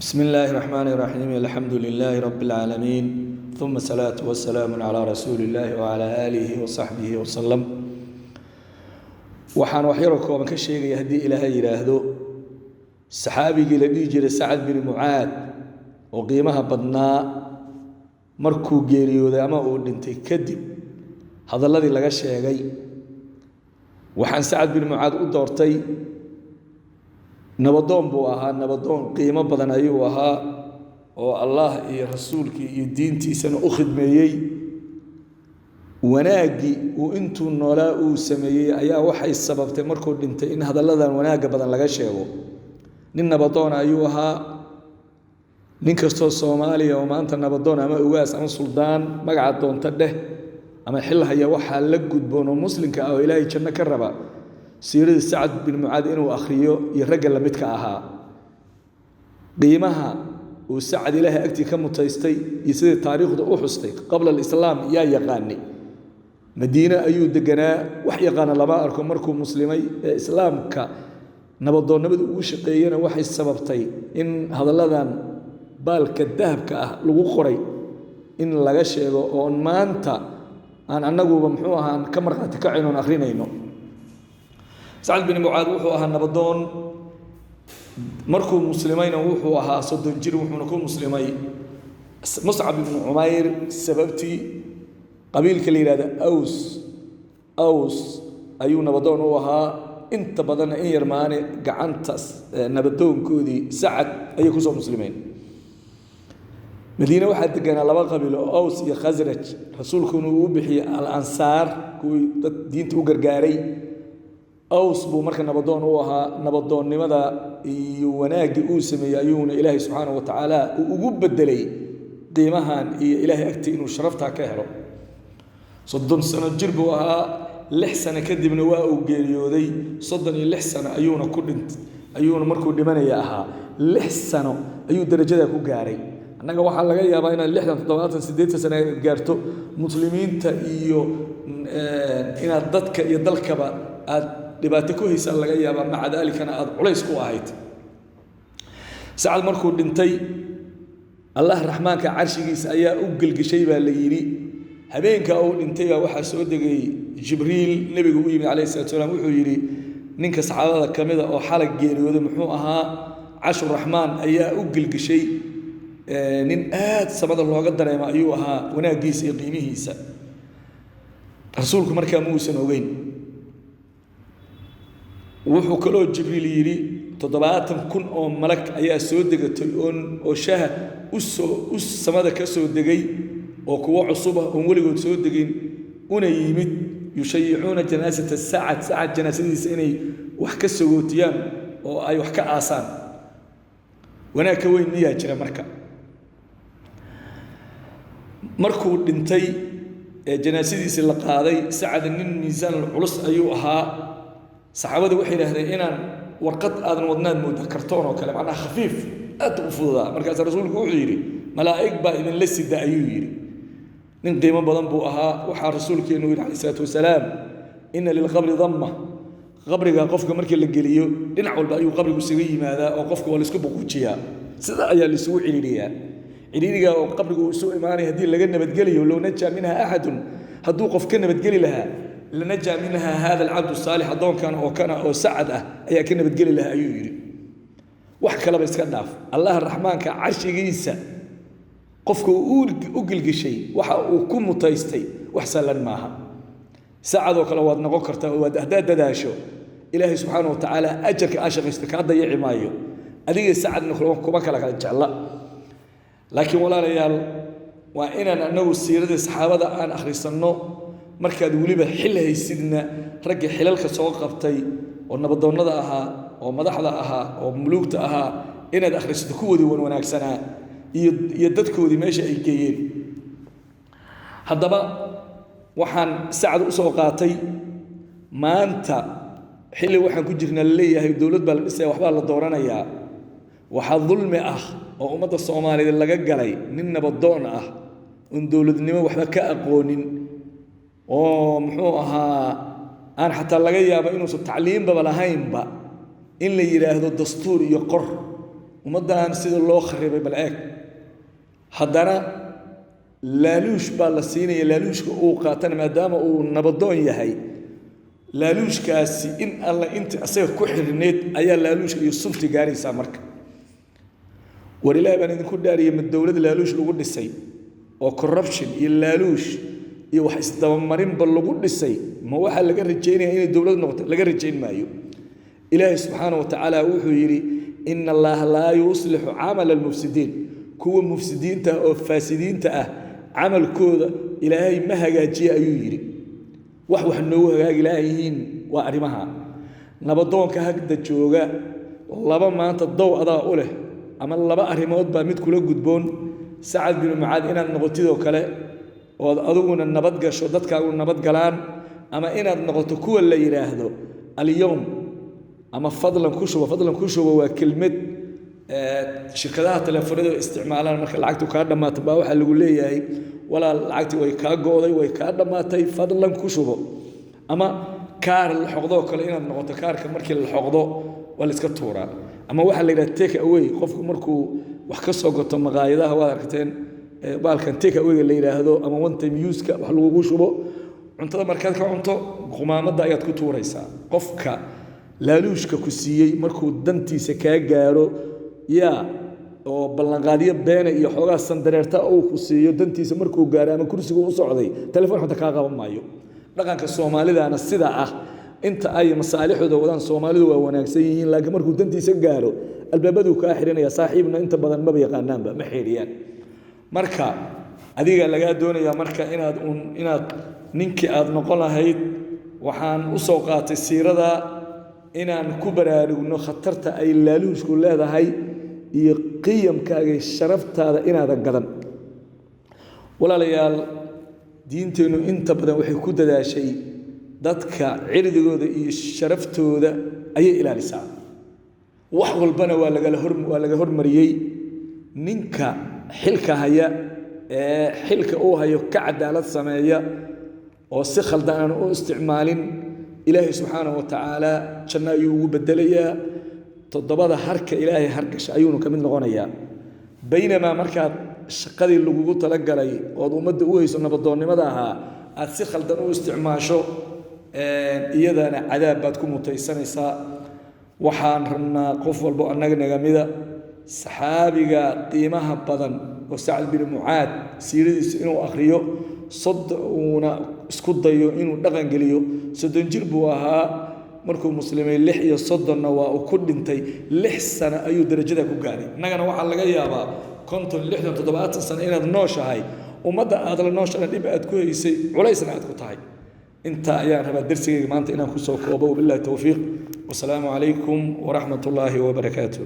بسم الله الرحمن الرحيم الحمد لله رب العالمين ثم الصلاة والسلام على رسول الله وعلى آله وصحبه وسلم وحان وحيرك ومن كشيء يهدي إلى هاي يراهدو الصحابي الذي جرى سعد بن معاذ وقيمها بدنا مركو جيريو ذا ما أودنتي كذب هذا الذي لقى شيء وحان سعد بن معاذ أدورتي نبضون بوها نبضون قيمة بدن أيوها والله يا رسولك يدينتي سنة أخذ ميي وناجي وأنتو النلاء سميي أيها وحي السبب تمركو أنت إن هذا الذي وناجي بدن لقى شيء نبضون أيوها نكستو الصومالية وما أنت نبضون أما أواس أما سلطان مقعد دون تده أما حلها يا وحى لقد بونو مسلم كأو إلهي كنا كربا سيرة سعد بن معاذ إنه أخريه يرجع لمتك أها قيمها وسعد إلهي أكتي كم تيستي يصير تاريخ ده أحستي قبل الإسلام يا يقاني مدينة أيود دجنا وحي قانا لما أركم مركم مسلمي إسلام ك نبضون نبض وشقينا وحي السببتي إن هذا اللذان بالك الذهب كلو قري إن لقش وأن ما أنت أن نجوا بمحوها أن كمرة تكعين آخرين إنه سعد بن معاذ وحوها نبضون مركو مسلمين وحوها صد الجير وحنكون مسلمين مصعب بن عمير سببتي قبيل كليل هذا أوس أيو نبضون وها انت بدنا إن يرماني قعنت نبضون كودي سعد أي كوسو مسلمين مدينة واحد كان لبا قبيل أوس يا خزرج رسولكم وبحي الأنصار كوي دين توقرقاري أوس بو مركا نبضون وها نبضون لماذا يوناجي أوسمي أيون إلهي سبحانه وتعالى وقب الدلي قيمها إلهي أكتي إنه شرفتها كهرو صدن سنة جربوها لحسنة كدب نواء وقيريودي صدني لحسنة أيون كلنت أيون مركو دماني ياها لحسنة أيون درجة كوغاري أنا waxaa laga yaabaa in 68 sano gaarto muslimiinta iyo inaad dadka iyo dalkaba aad dhibaato ku haysan laga yaabaa maca dalkana aad culays ku ahayd saacad markuu dhintay Allah rahmaanka carshigiisa ayaa u galgashay baa la yiri habeenka uu dhintay waxa soo degay Jibriil nabiga u yimid Alayhi Salaatu Wasalaam wuxuu yiri ninka saxaabada kamida oo xalag geeriyooday muxuu ahaa Ashur Rahmaan ayaa u galgashay nin aad samada looga dareema ayuu ahaa wanaagiisa iyo qiimihiisa rasuulku markaa muusan ogeyn wuxuu kaloo Jibriil yiri 70,000 oo malak ayaa soo degatay oo shaah u samada ka soo degay oo kuwa cusub ah oo waligood soo degin una yimid yushayicuna janaasata saacad janaasadiisa inay wax ka sagootiyaan oo ay wax ka aasaan wanaag ka weyn niyaa jira markuu dhintay janaasadiisa la qaaday sacad nin miisaan culus ayuu ahaa saxaabada waxay yiraahdeen inaan warqad aadan wadnaad moodo kartoon oo kale macna khafiif aad u fududaa markaas rasuulku wuxuu yiri malaa'ig baa idin la sida ayuu yiri nin qiimo badan buu ahaa waxa rasuulkeenu yiri Alayhi Salaatu Wasalaam inna lil qabri dhamma qabriga qofka markii la geliyo dhinac walba ayuu qabrigu isaga yimaadaa oo qofka waa la isku buquujiyaa sida ayaa la isugu ciliiriyaa ciriiriga oo qabrigu uu soo iimaanay hadii laga nabadgeliyo loo najaa minha ahadun haduu qof ka nabadgeli lahaa la najaa minha hada al-abd salih adoonkan oo kana oo sacad ah ayaa ka nabadgeli lahaa ayuu yiri wax kale ba iska dhaaf Allah rahmaanka carshigiisa qofku uu u gilgishay waxa uu ku mutaystay wax salan maaha sacad oo kale waad noqon kartaa oo hadaad dadaasho Ilaahi subhanahu wa ta'ala ajarka aashaqista ka dayici maayo adiga sacadna kuma kala jecla laakiin walaalayaal waa inaan anagu siirada saxaabada aan akhrisanno markaad waliba xil haysidna rag xilalka soo qabtay oo nabadoonnada ahaa oo madaxda ahaa oo muluugta ahaa inaad akhrisato kuwoodii wanaagsanaa iyo dadkoodii meesha ay geeyeen haddaba waxaan sacad u soo qaatay maanta xilli waxaan ku jirnaa leeyahay dawlad baa la dhisay waxba la dooranayaa waxa dulmi ah oo ummadda Soomaaliyeed laga galay nin nabadoon ah oo dawladnimo waxba ka aqoonin oo muxuu ahaa aan xataa laga yaabo inuu tacliin baba lahaynba in la yiraahdo dastuur iyo qor ummaddan sida loo kharibay bal eeg haddana laaluush baa la siinaya laaluushka uu qaatana maadaama uu nabadoon yahay laaluushkaasi in alla inta asaga ku xirneed ayaa laaluushka iyo sunti gaaraysaa marka war ilaahay baan idinku dhaariyay ma dowladda laaluush lagu dhisay oo corruption iyo laaluush iyo wax isdabamarinba lagu dhisay ma waxaa laga rajaynaya inay dowlad noqoto laga rajayn maayo ilaahay subxaanahu wa tacaala wuxuu yidhi ina allaha laa yuslixu camala almufsidiin kuwa mufsidiinta oo faasidiinta ah camalkooda ilaahay ma hagaajiya ayuu yidhi wax noogu hagaagi laayihiin waa arrimaha nabadoonka hagda jooga laba maanta dow adaa u leh ama laba arrimood baa mid kula gudboon sacad bin mucaad inaad noqotidoo kale ood adiguna nabad gasho dadkaagu nabad galaan ama inaad noqoto kuwa la yidhaahdo alyowm ama fadlan ku shubo waa kelmad shirkadaha telefoonada isticmaalaan marka lacagtu kaa dhammaato baa waxaa lagu leeyahay walaal lacagtii way kaa go'day way kaa dhammaatay fadlan ku shubo ama kaar la xoqdoo kale inaad noqoto kaarka markii la xoqdo waa la iska tuuraa ama waxaa la yidhaha take away qofku markuu wax ka soo goto maqaayadaha waad aragteen baalkan take awayga la yidhaahdo ama one time use-ka wax lagugu shubo cuntada markaad ka cunto qumaamadda ayaad ku tuuraysaa qofka laaluushka ku siiyey markuu dantiisa kaa gaaro yaa oo ballanqaadyo beena iyo xoogaa sandareerta uu ku siiyo dantiisa markuu gaaro ama kursigu u socday telefoon xunta kaa qaban maayo dhaqanka soomaalidaana sida ah inta ay masaalixooda wadaan soomaalidu waa wanaagsan yihiin laakiin markuu dantiisa gaaro albaabaduu kaa xirinaya saaxiibna inta badan maba yaqaanaanba ma xiriyaan marka adiga lagaa doonayaa marka inaad ninkii aad noqon lahayd waxaan u soo qaatay siirada inaan ku baraarugno khatarta ay laaluushku leedahay iyo qiyamkaaga sharaftaada inaadan gadan walaalayaal diinteennu inta badan waxay ku dadaashay dadka cirdigooda iyo sharaftooda ayay ilaalisaa wax walbana waa laga hormariyey ninka xilka haya ee xilka uu hayo ka cadaalad sameeya oo si khaldan aan u isticmaalin ilaahay subxaanahu wa tacaala janno ayuu ugu bedelayaa toddobada harka ilaahay hargasha ayuunu ka mid noqonayaa baynamaa markaad shaqadii lagugu talagalay ood ummadda u hayso nabadoonnimada ahaa aad si khaldan u isticmaasho iyadana cadaab baad ku mutaysanaysaa waxaan rabnaa qof walbo annaga naga mida saxaabiga qiimaha badan oo sacad bin mucaad siiradiisa inuu akhriyo uuna isku dayo inuu dhaqan geliyo 30 jir buu ahaa markuu muslimay 6 iyo 30 waa uu ku dhintay 6 sano ayuu darajada ku gaaray annagana waxaa laga yaabaa 50 60 70 sano inaad nooshahay ummadda aad la nooshahay dhib aad ku haysay culaysna aad ku tahay inta ayaan rabaa darsigayga maanta inaan ku soo koobo billahi tawfiiq wasalaamu calaykum waraxmatullaahi wabarakaatuh